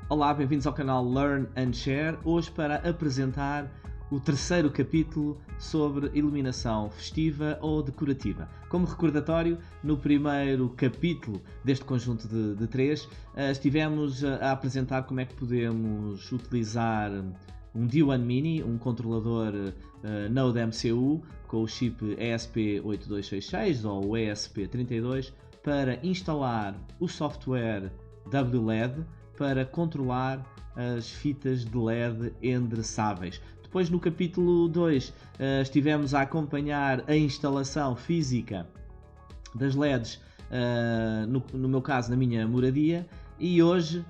Olá, bem-vindos ao canal Learn and Share, hoje para apresentar o terceiro capítulo sobre iluminação festiva ou decorativa. Como recordatório, no primeiro capítulo deste conjunto de três, estivemos a apresentar como é que podemos utilizar um D1 Mini, um controlador Node MCU com o chip ESP8266 ou ESP32 para instalar o software WLED para controlar as fitas de LED endereçáveis. Depois, no capítulo 2, estivemos a acompanhar a instalação física das LEDs, no meu caso, na minha moradia, e hoje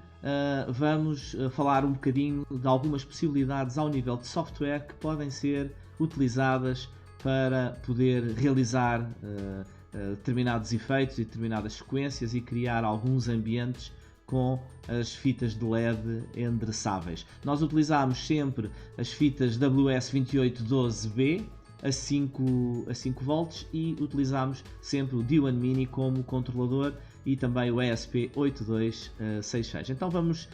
vamos falar um bocadinho de algumas possibilidades ao nível de software que podem ser utilizadas para poder realizar determinados efeitos e determinadas sequências e criar alguns ambientes com as fitas de LED endereçáveis. Nós utilizamos sempre as fitas WS2812B a 5 volts e utilizamos sempre o D1 Mini como controlador e também o ESP8266. Então vamos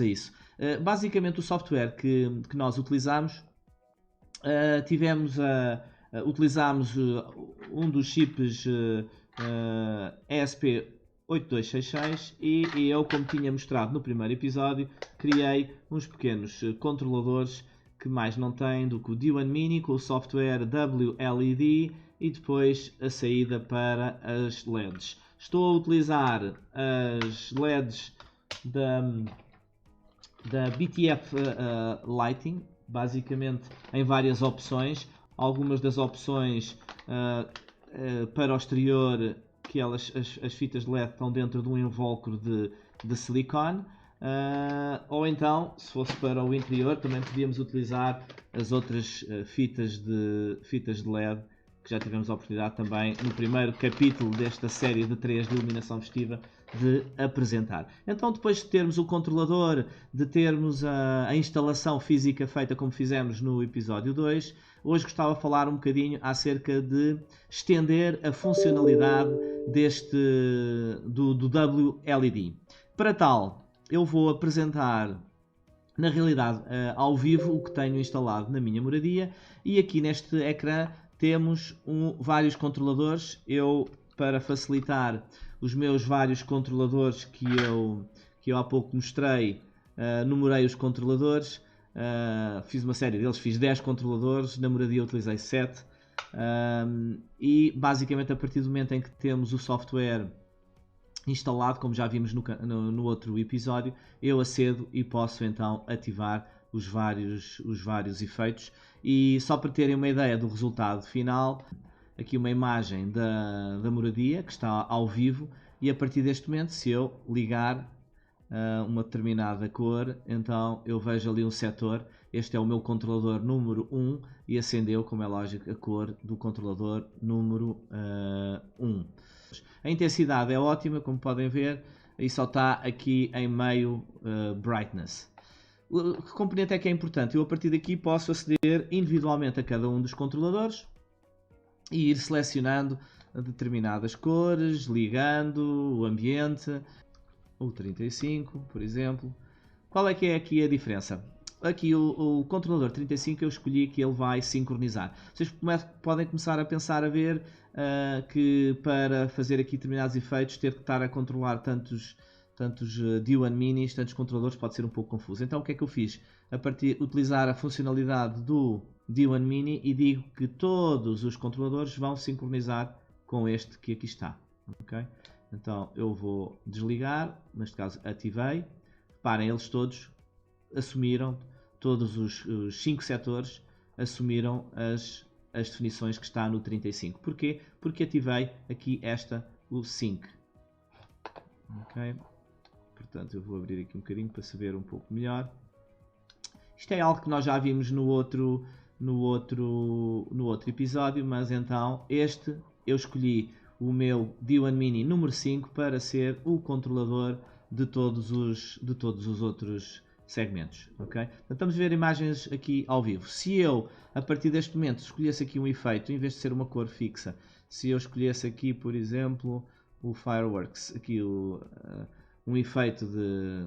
a isso. Basicamente o software que nós utilizamos, utilizamos um dos chips ESP8266 e eu, como tinha mostrado no primeiro episódio, criei uns pequenos controladores que mais não têm do que o D1 Mini com o software WLED e depois a saída para as LEDs. Estou a utilizar as LEDs da BTF Lighting, basicamente em várias opções. Algumas das opções para o exterior, que as fitas de LED estão dentro de um invólucro de silicone, ou então, se fosse para o interior, também podíamos utilizar as outras fitas de LED que já tivemos a oportunidade também no primeiro capítulo desta série de 3 de iluminação festiva de apresentar. Então, depois de termos o controlador, de termos a instalação física feita como fizemos no episódio 2, hoje gostava de falar um bocadinho acerca de estender a funcionalidade do WLED. Para tal, eu vou apresentar na realidade ao vivo o que tenho instalado na minha moradia, e aqui neste ecrã temos vários controladores. Eu, para facilitar os meus vários controladores que eu há pouco mostrei, numerei os controladores, fiz uma série deles, fiz 10 controladores, na moradia utilizei 7, e basicamente a partir do momento em que temos o software instalado, como já vimos no outro episódio, eu acedo e posso então ativar os vários efeitos. E só para terem uma ideia do resultado final, aqui uma imagem da moradia que está ao vivo, e a partir deste momento, se eu ligar uma determinada cor, então eu vejo ali um setor. Este é o meu controlador número 1 e acendeu, como é lógico, a cor do controlador número 1. A intensidade é ótima, como podem ver, e só está aqui em meio brightness. Que componente é que é importante? Eu, a partir daqui, posso aceder individualmente a cada um dos controladores e ir selecionando determinadas cores, ligando o ambiente, o 35, por exemplo. Qual é que é aqui a diferença? Aqui o controlador 35 eu escolhi que ele vai sincronizar. Vocês podem começar a pensar a ver que para fazer aqui determinados efeitos ter que estar a controlar tantos D1 Minis, tantos controladores, pode ser um pouco confuso. Então o que é que eu fiz? Utilizar a funcionalidade do D1 Mini e digo que todos os controladores vão sincronizar com este que aqui está. Okay? Então eu vou desligar, neste caso ativei. Reparem, eles todos assumiram, todos os 5 setores assumiram as definições que está no 35. Porquê? Porque ativei aqui o Sync. Ok? Portanto, eu vou abrir aqui um bocadinho para saber um pouco melhor. Isto é algo que nós já vimos no outro episódio, mas então eu escolhi o meu D1 Mini número 5 para ser o controlador de todos os outros segmentos. Okay? Então, vamos ver imagens aqui ao vivo. Se eu, a partir deste momento, escolhesse aqui um efeito, em vez de ser uma cor fixa, se eu escolhesse aqui, por exemplo, o Fireworks, aqui um efeito de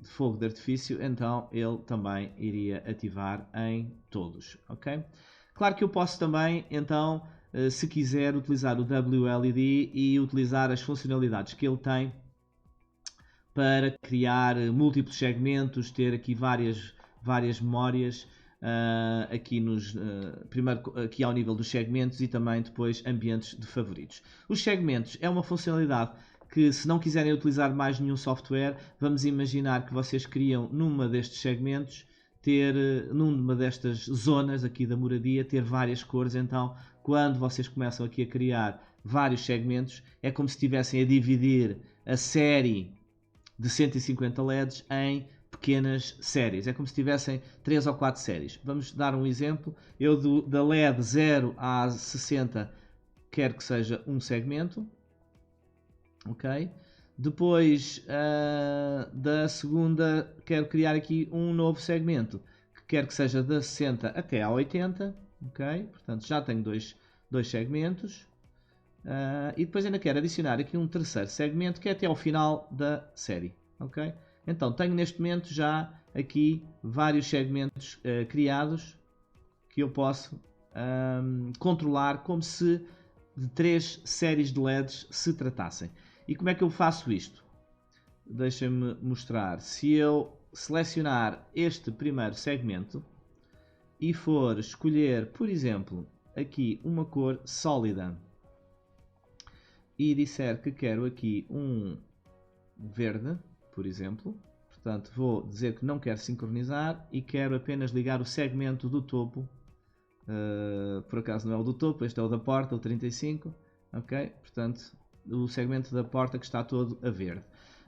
de fogo de artifício, então ele também iria ativar em todos, ok? Claro que eu posso também, então, se quiser, utilizar o WLED e utilizar as funcionalidades que ele tem para criar múltiplos segmentos, ter aqui várias memórias, aqui primeiro aqui ao nível dos segmentos e também depois ambientes de favoritos. Os segmentos é uma funcionalidade que, se não quiserem utilizar mais nenhum software, vamos imaginar que vocês criam numa destes segmentos, numa destas zonas aqui da moradia, ter várias cores. Então, quando vocês começam aqui a criar vários segmentos, é como se estivessem a dividir a série de 150 LEDs em pequenas séries. É como se tivessem 3 ou 4 séries. Vamos dar um exemplo. Eu da LED 0 a 60 quero que seja um segmento. Ok? Depois da segunda quero criar aqui um novo segmento que quero que seja da 60 até a 80. Ok? Portanto já tenho dois segmentos. E depois ainda quero adicionar aqui um terceiro segmento que é até ao final da série. Ok? Então tenho neste momento já aqui vários segmentos criados que eu posso controlar como se de 3 séries de LEDs se tratassem. E como é que eu faço isto? Deixem-me mostrar. Se eu selecionar este primeiro segmento e for escolher, por exemplo, aqui uma cor sólida e disser que quero aqui um verde, por exemplo, portanto vou dizer que não quero sincronizar e quero apenas ligar o segmento do topo. Por acaso não é o do topo, este é o da porta, o 35, ok? Portanto, o segmento da porta que está todo a verde,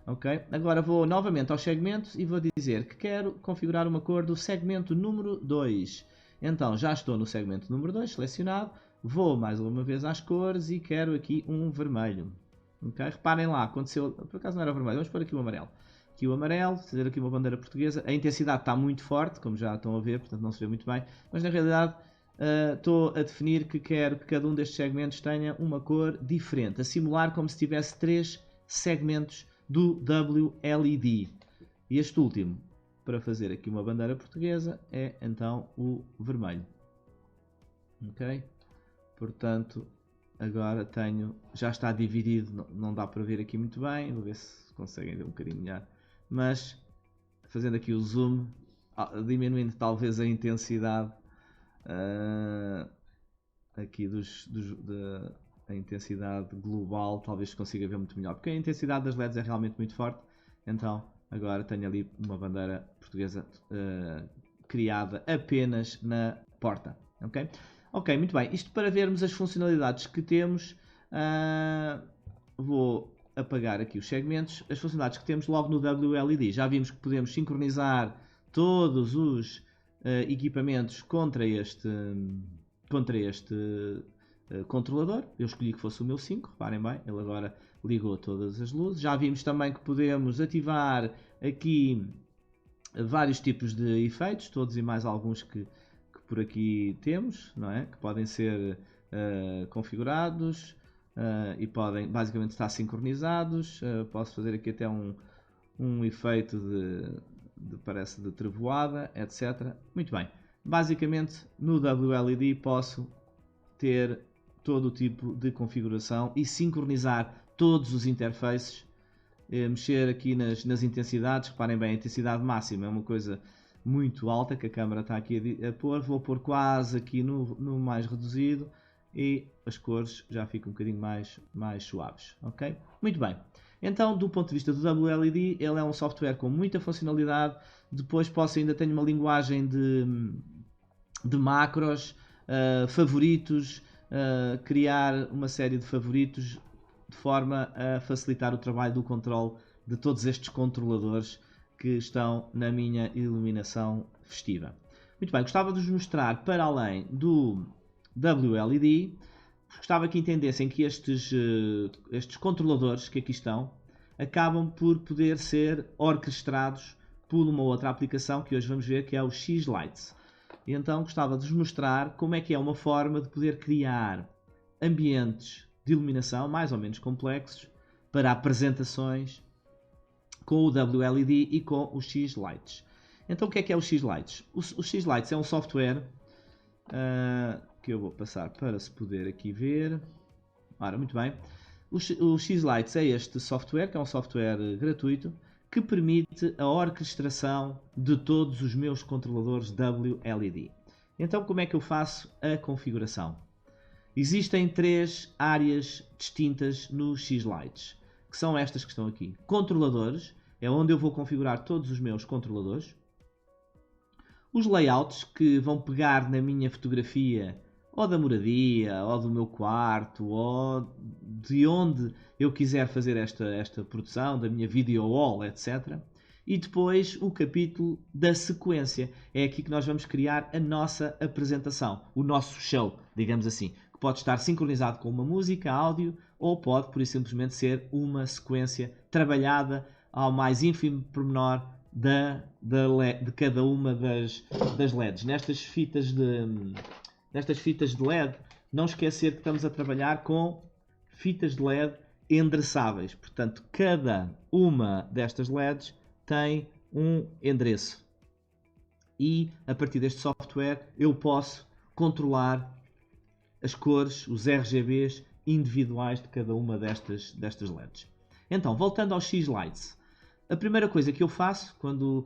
ok? Agora vou novamente aos segmentos e vou dizer que quero configurar uma cor do segmento número 2. Então já estou no segmento número 2 selecionado, vou mais uma vez às cores e quero aqui um vermelho, ok? Reparem lá, aconteceu, por acaso não era vermelho, vamos pôr aqui o amarelo. Aqui o amarelo, fazer aqui uma bandeira portuguesa, a intensidade está muito forte, como já estão a ver, portanto não se vê muito bem, mas na realidade estou a definir que quero que cada um destes segmentos tenha uma cor diferente, a simular como se tivesse 3 segmentos do WLED. E este último, para fazer aqui uma bandeira portuguesa, é então o vermelho. Ok? Portanto, agora já está dividido, não dá para ver aqui muito bem, vou ver se conseguem ver um bocadinho melhor, mas fazendo aqui o zoom, diminuindo talvez a intensidade aqui a intensidade global, talvez consiga ver muito melhor, porque a intensidade das LEDs é realmente muito forte. Então agora tenho ali uma bandeira portuguesa criada apenas na porta. Ok, muito bem. Isto para vermos as funcionalidades que temos. Vou apagar aqui os segmentos. As funcionalidades que temos logo no WLED. Já vimos que podemos sincronizar todos os equipamentos contra este controlador. Eu escolhi que fosse o meu 5, reparem bem, ele agora ligou todas as luzes. Já vimos também que podemos ativar aqui vários tipos de efeitos, todos e mais alguns que por aqui temos, não é? Que podem ser configurados e podem basicamente estar sincronizados. Posso fazer aqui até um efeito parece de trevoada, etc. Muito bem. Basicamente, no WLED posso ter todo o tipo de configuração e sincronizar todos os interfaces, mexer aqui nas intensidades. Reparem bem, a intensidade máxima é uma coisa muito alta que a câmera está aqui a pôr. Vou pôr quase aqui no mais reduzido e as cores já ficam um bocadinho mais suaves. Ok? Muito bem. Então, do ponto de vista do WLED, ele é um software com muita funcionalidade. Depois ainda tenho uma linguagem de macros, favoritos, criar uma série de favoritos de forma a facilitar o trabalho do controle de todos estes controladores que estão na minha iluminação festiva. Muito bem, gostava de vos mostrar para além do WLED. Gostava que entendessem que estes controladores que aqui estão acabam por poder ser orquestrados por uma outra aplicação que hoje vamos ver, que é o X-Lights. E então gostava de vos mostrar como é que é uma forma de poder criar ambientes de iluminação mais ou menos complexos para apresentações, com o WLED e com os X-Lights. Então o que é o X-Lights? O X-Lights é um software que eu vou passar para se poder aqui ver. Ora, muito bem. O X-Lights é este software, que é um software gratuito, que permite a orquestração de todos os meus controladores WLED. Então como é que eu faço a configuração? Existem 3 áreas distintas no X-Lights, que são estas que estão aqui. Controladores, é onde eu vou configurar todos os meus controladores. Os layouts, que vão pegar na minha fotografia, ou da moradia, ou do meu quarto, ou de onde eu quiser fazer esta produção, da minha video wall, etc. E depois o capítulo da sequência. É aqui que nós vamos criar a nossa apresentação, o nosso show, digamos assim. Que pode estar sincronizado com uma música, áudio, ou pode, por simplesmente, ser uma sequência trabalhada ao mais ínfimo pormenor de cada uma das LEDs. Nestas fitas de LED, não esquecer que estamos a trabalhar com fitas de LED endereçáveis. Portanto, cada uma destas LEDs tem um endereço. E, a partir deste software, eu posso controlar as cores, os RGBs individuais de cada uma destas LEDs. Então, voltando aos X-Lights. A primeira coisa que eu faço quando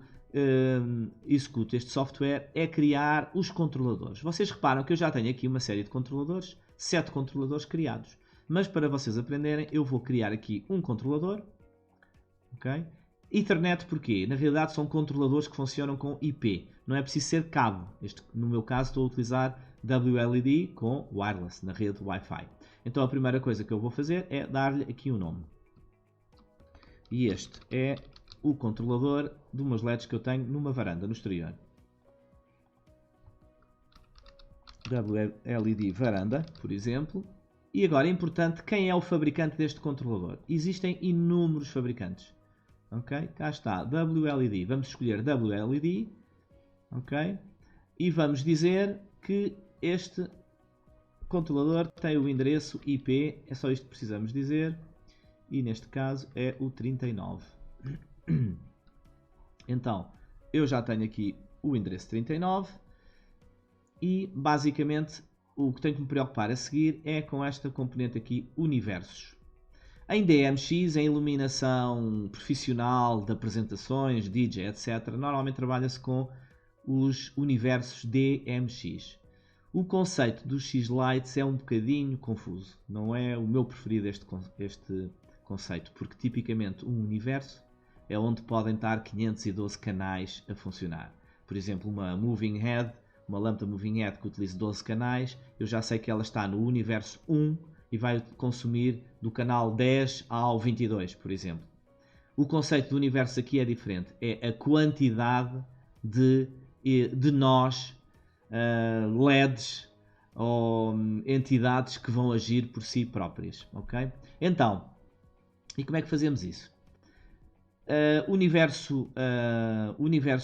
executo este software é criar os controladores. Vocês reparam que eu já tenho aqui uma série de controladores, 7 controladores criados. Mas para vocês aprenderem, eu vou criar aqui um controlador. Okay? Ethernet porquê? Na realidade são controladores que funcionam com IP. Não é preciso ser cabo. No meu caso estou a utilizar WLED com wireless, na rede Wi-Fi. Então a primeira coisa que eu vou fazer é dar-lhe aqui um nome. E este é o controlador de umas LEDs que eu tenho numa varanda no exterior. WLED varanda, por exemplo. E agora é importante, quem é o fabricante deste controlador? Existem inúmeros fabricantes. Ok? Cá está, WLED. Vamos escolher WLED. Ok? E vamos dizer que este controlador tem o endereço IP. É só isto que precisamos dizer. E neste caso é o 39. Então, eu já tenho aqui o endereço 39. E basicamente o que tenho que me preocupar a seguir é com esta componente aqui, universos. Em DMX, em iluminação profissional de apresentações, DJ, etc., normalmente trabalha-se com os universos DMX. O conceito dos X-Lights é um bocadinho confuso. Não é o meu preferido este conceito, porque tipicamente um universo é onde podem estar 512 canais a funcionar. Por exemplo, uma moving head, uma lâmpada moving head que utiliza 12 canais, eu já sei que ela está no universo 1 e vai consumir do canal 10 ao 22, por exemplo. O conceito do universo aqui é diferente, é a quantidade de nós, LEDs ou entidades que vão agir por si próprias. Okay? Então, e como é que fazemos isso? Universo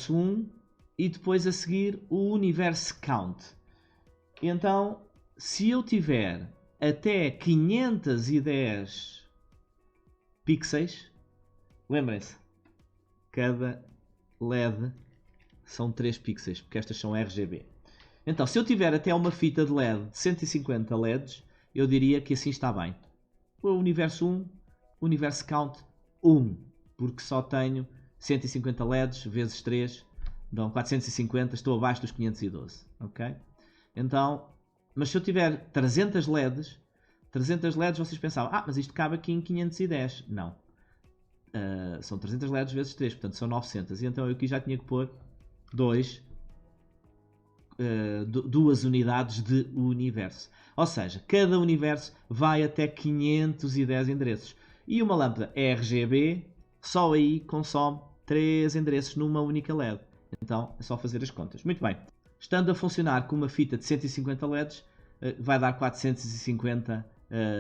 1 e depois a seguir o universo count. Então, se eu tiver até 510 pixels, lembrem-se, cada LED são 3 pixels, porque estas são RGB. Então, se eu tiver até uma fita de LED de 150 LEDs, eu diria que assim está bem. O universo 1, universo count 1, porque só tenho 150 LEDs vezes 3, dão 450, estou abaixo dos 512, ok? Então, mas se eu tiver 300 LEDs vocês pensavam, mas isto cabe aqui em 510. Não. São 300 LEDs vezes 3, portanto são 900. E então eu aqui já tinha que pôr 2 unidades de universo. Ou seja, cada universo vai até 510 endereços. E uma lâmpada RGB só aí consome 3 endereços numa única LED. Então é só fazer as contas. Muito bem. Estando a funcionar com uma fita de 150 LEDs, vai dar 450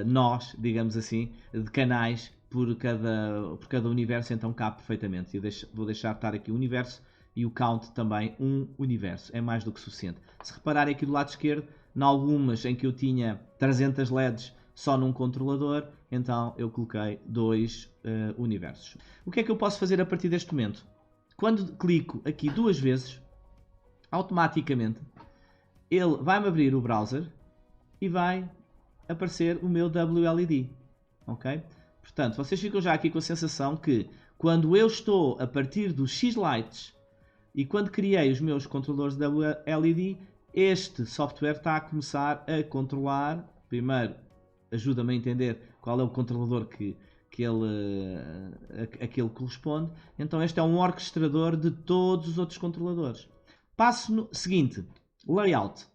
nós, digamos assim, de canais por cada universo, então cabe perfeitamente. Eu vou deixar estar aqui o universo e o count também um universo. É mais do que suficiente. Se repararem aqui do lado esquerdo, em algumas em que eu tinha 300 LEDs, só num controlador, então eu coloquei 2 universos. O que é que eu posso fazer a partir deste momento? Quando clico aqui 2 vezes, automaticamente ele vai-me abrir o browser e vai aparecer o meu WLED. Ok? Portanto, vocês ficam já aqui com a sensação que quando eu estou a partir dos X-Lights e quando criei os meus controladores WLED, este software está a começar a controlar. Primeiro, ajuda-me a entender qual é o controlador a que ele corresponde. Então este é um orquestrador de todos os outros controladores. Passo seguinte, layout.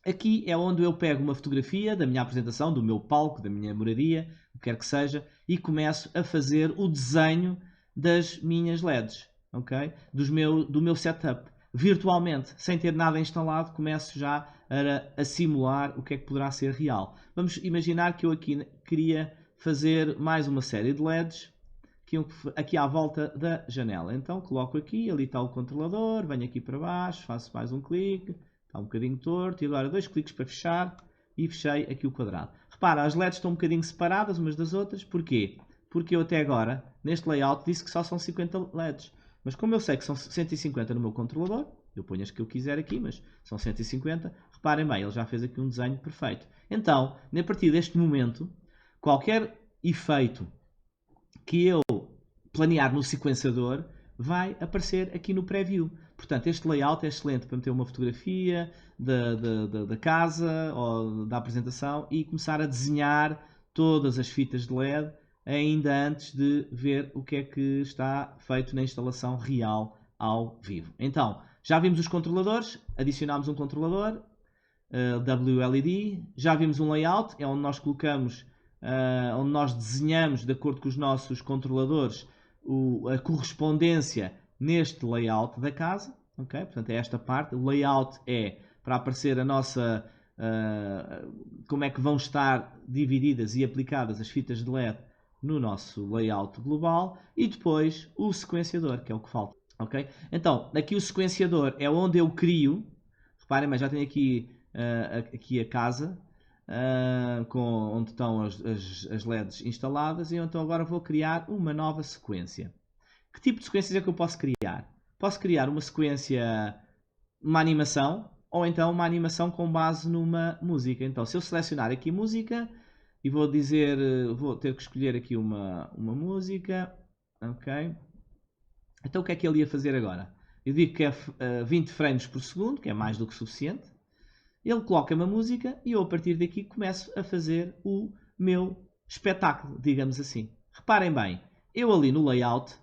Aqui é onde eu pego uma fotografia da minha apresentação, do meu palco, da minha moradia, o que quer que seja, e começo a fazer o desenho das minhas LEDs, okay? Do meu setup. Virtualmente, sem ter nada instalado, começo já a simular o que é que poderá ser real. Vamos imaginar que eu aqui queria fazer mais uma série de LEDs aqui à volta da janela. Então coloco aqui, ali está o controlador, venho aqui para baixo, faço mais um clique, está um bocadinho torto, e agora 2 cliques para fechar e fechei aqui o quadrado. Repara, as LEDs estão um bocadinho separadas umas das outras, porquê? Porque eu até agora, neste layout, disse que só são 50 LEDs. Mas como eu sei que são 150 no meu controlador, eu ponho as que eu quiser aqui, mas são 150, reparem bem, ele já fez aqui um desenho perfeito. Então, a partir deste momento, qualquer efeito que eu planear no sequenciador vai aparecer aqui no preview. Portanto, este layout é excelente para meter uma fotografia da casa ou da apresentação e começar a desenhar todas as fitas de LED ainda antes de ver o que é que está feito na instalação real ao vivo. Então, já vimos os controladores, adicionámos um controlador, WLED, já vimos um layout, é onde nós colocamos, onde nós desenhamos de acordo com os nossos controladores a correspondência neste layout da casa, ok? Portanto é esta parte, o layout é para aparecer a nossa, como é que vão estar divididas e aplicadas as fitas de LED no nosso layout global, e depois o sequenciador, que é o que falta, ok? Então, aqui o sequenciador é onde eu crio, reparem, mas já tenho aqui, aqui a casa, onde estão as LEDs instaladas, e então agora vou criar uma nova sequência. Que tipo de sequências é que eu posso criar? Posso criar uma sequência, uma animação, ou então uma animação com base numa música. Então, se eu selecionar aqui música e vou dizer, vou ter que escolher aqui uma música, ok? Então o que é que ele ia fazer agora? Eu digo que é 20 frames por segundo, que é mais do que suficiente. Ele coloca-me a música e eu a partir daqui começo a fazer o meu espetáculo, digamos assim. Reparem bem, eu ali no layout,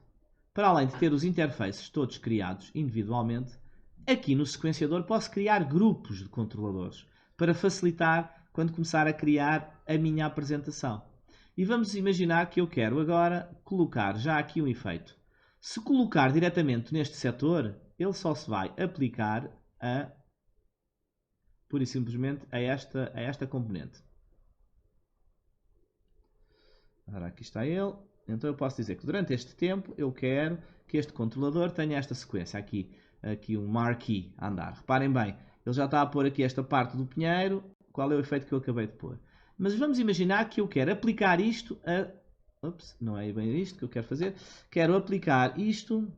para além de ter os interfaces todos criados individualmente, aqui no sequenciador posso criar grupos de controladores para facilitar quando começar a criar a minha apresentação. E vamos imaginar que eu quero agora colocar já aqui um efeito. Se colocar diretamente neste setor, ele só se vai aplicar pura e simplesmente a esta componente. Agora aqui está ele. Então eu posso dizer que durante este tempo eu quero que este controlador tenha esta sequência. Aqui um marquee a andar. Reparem bem, ele já está a pôr aqui esta parte do pinheiro. Qual é o efeito que eu acabei de pôr? Mas vamos imaginar que eu quero aplicar isto a... Ups, não é bem isto que eu quero fazer. Quero aplicar isto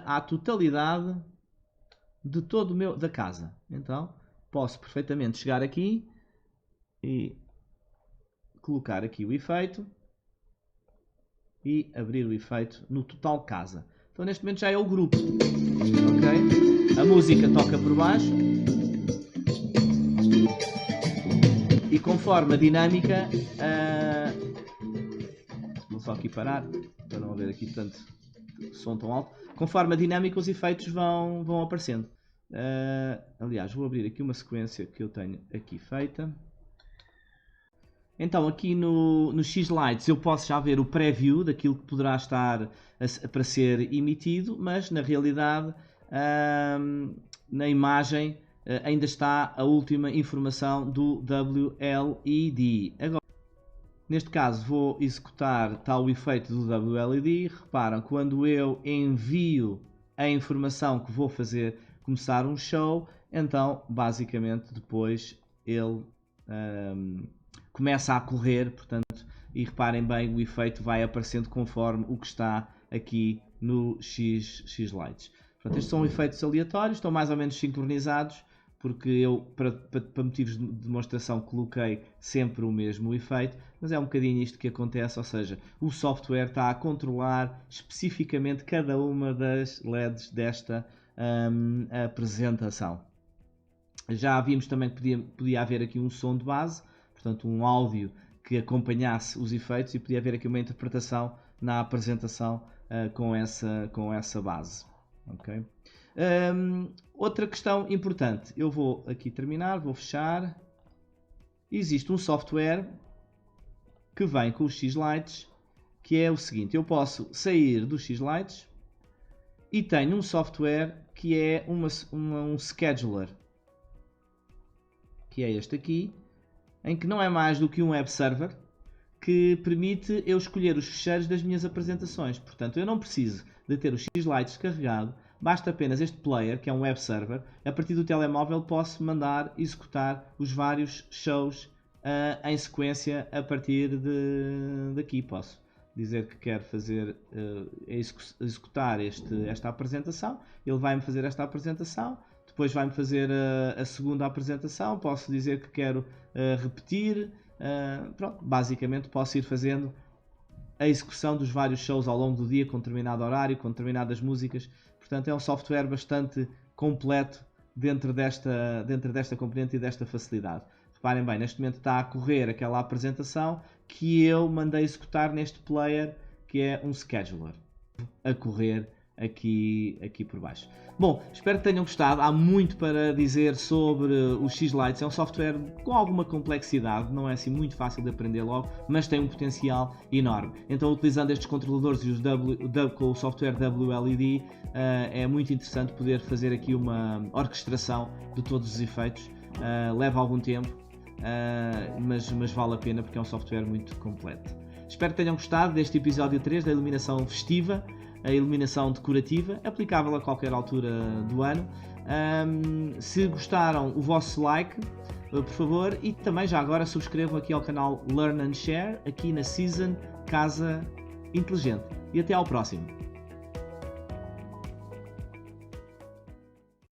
à totalidade de todo o meu da casa. Então posso perfeitamente chegar aqui e colocar aqui o efeito e abrir o efeito no total casa. Então neste momento já é o grupo, ok? A música toca por baixo e conforme a dinâmica, vou só aqui parar para não haver aqui tanto som tão alto. Conforme a dinâmica os efeitos vão aparecendo. Aliás, vou abrir aqui uma sequência que eu tenho aqui feita. Então aqui no X-Lights eu posso já ver o preview daquilo que poderá estar para ser emitido, mas na realidade na imagem ainda está a última informação do WLED. Agora, neste caso vou executar tal efeito do WLED. Reparam, quando eu envio a informação que vou fazer começar um show, então basicamente depois ele começa a correr, portanto, e reparem bem, o efeito vai aparecendo conforme o que está aqui no X-Lights. Portanto, estes são efeitos aleatórios, estão mais ou menos sincronizados, porque eu, para motivos de demonstração, coloquei sempre o mesmo efeito, mas é um bocadinho isto que acontece, ou seja, o software está a controlar especificamente cada uma das LEDs desta apresentação. Já vimos também que podia haver aqui um som de base, portanto um áudio que acompanhasse os efeitos, e podia haver aqui uma interpretação na apresentação com essa base. Okay? Outra questão importante, eu vou aqui terminar, vou fechar. Existe um software que vem com os X-Lights, que é o seguinte: eu posso sair dos X-Lights e tenho um software que é um scheduler, que é este aqui, em que não é mais do que um web server que permite eu escolher os fecheiros das minhas apresentações. Portanto, eu não preciso de ter o X-Lights carregado, basta apenas este player, que é um web server. A partir do telemóvel posso mandar executar os vários shows em sequência a partir daqui. Posso dizer que quero fazer executar esta apresentação, ele vai-me fazer esta apresentação, depois vai-me fazer a segunda apresentação, posso dizer que quero repetir, pronto, basicamente posso ir fazendo a execução dos vários shows ao longo do dia, com determinado horário, com determinadas músicas. Portanto, é um software bastante completo dentro desta componente e desta facilidade. Reparem bem, neste momento está a correr aquela apresentação que eu mandei executar neste player, que é um scheduler, a correr aqui por baixo. Bom, espero que tenham gostado. Há muito para dizer sobre o X-Lights. É um software com alguma complexidade, não é assim muito fácil de aprender logo, mas tem um potencial enorme. Então, utilizando estes controladores e com o software WLED, é muito interessante poder fazer aqui uma orquestração de todos os efeitos. Leva algum tempo, mas vale a pena, porque é um software muito completo. Espero que tenham gostado deste episódio 3 da iluminação festiva, a iluminação decorativa, aplicável a qualquer altura do ano. Se gostaram, o vosso like, por favor, e também já agora subscrevam aqui ao canal Learn and Share, aqui na Season Casa Inteligente. E até ao próximo!